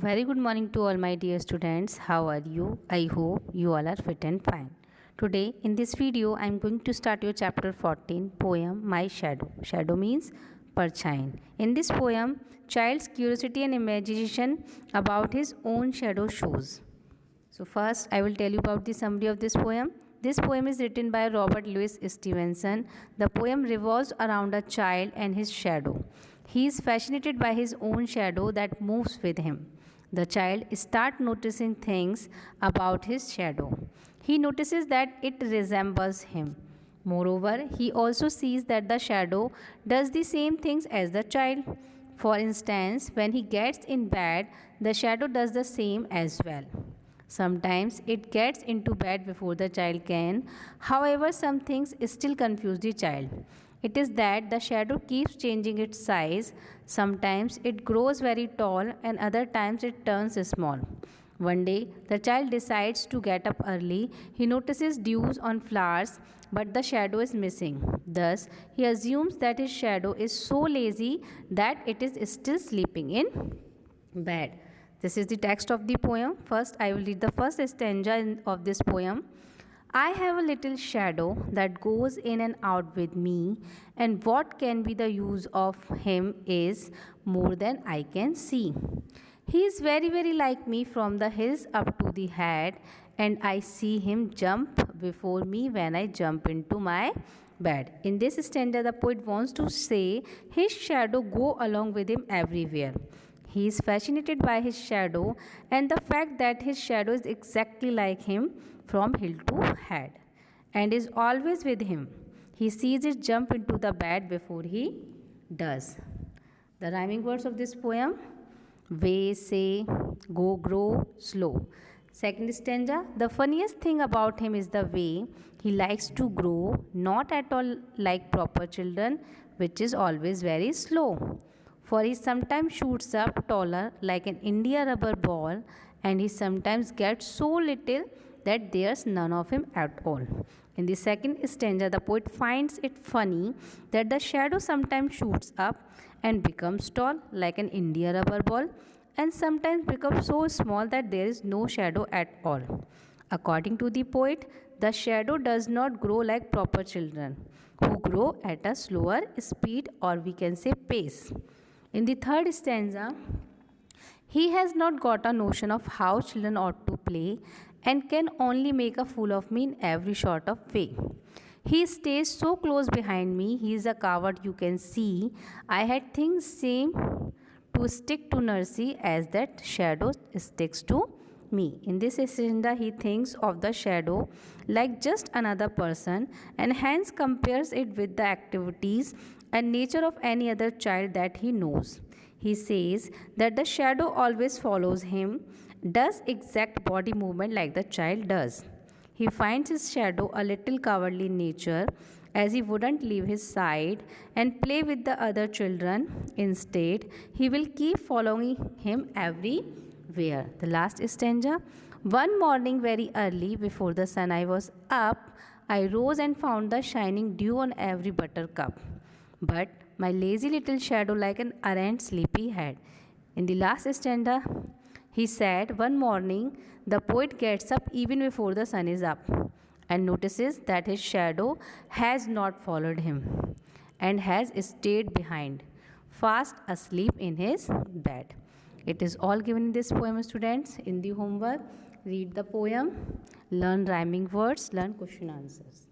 A very good morning to all my dear students. How are you? I hope you all are fit and fine. Today in this video I am going to start your chapter 14 poem My Shadow. Shadow means perchine. In this poem, child's curiosity and imagination about his own shadow shows. So first I will tell you about the summary of this poem. This poem is written by Robert Louis Stevenson. The poem revolves around a child and his shadow. He is fascinated by his own shadow that moves with him. The child starts noticing things about his shadow. He notices that it resembles him. Moreover, he also sees that the shadow does the same things as the child. For instance, when he gets in bed, the shadow does the same as well. Sometimes it gets into bed before the child can. However, some things still confuse the child. It is that the shadow keeps changing its size. Sometimes it grows very tall and other times it turns small. One day, the child decides to get up early. He notices dews on flowers, but the shadow is missing. Thus, he assumes that his shadow is so lazy that it is still sleeping in bed. This is the text of the poem. First, I will read the first stanza of this poem. I have a little shadow that goes in and out with me, and what can be the use of him is more than I can see. He is very, very like me from the hills up to the head, and I see him jump before me when I jump into my bed. In this stanza, the poet wants to say his shadow go along with him everywhere. He is fascinated by his shadow and the fact that his shadow is exactly like him from hill to head and is always with him. He sees it jump into the bed before he does. The rhyming words of this poem: way, say, go, grow, slow. Second stanza: the funniest thing about him is the way he likes to grow, not at all like proper children, which is always very slow. For he sometimes shoots up taller like an India rubber ball, and he sometimes gets so little that there's none of him at all. In the second stanza, the poet finds it funny that the shadow sometimes shoots up and becomes tall like an India rubber ball, and sometimes becomes so small that there is no shadow at all. According to the poet, the shadow does not grow like proper children, who grow at a slower speed, or we can say pace. In the third stanza, he has not got a notion of how children ought to play and can only make a fool of me in every sort of way. He stays so close behind me, he is a coward, you can see. I had things same to stick to nursery as that shadow sticks to me. In this stanza, he thinks of the shadow like just another person and hence compares it with the activities and nature of any other child that he knows. He says that the shadow always follows him, does exact body movement like the child does. He finds his shadow a little cowardly in nature, as he wouldn't leave his side and play with the other children. Instead, he will keep following him everywhere. The last stanza: one morning very early before the sun I was up, I rose and found the shining dew on every buttercup. But my lazy little shadow like an errant sleepy head. In the last stanza, he said, one morning the poet gets up even before the sun is up and notices that his shadow has not followed him and has stayed behind, fast asleep in his bed. It is all given in this poem, students. In the homework, read the poem, learn rhyming words, learn question answers.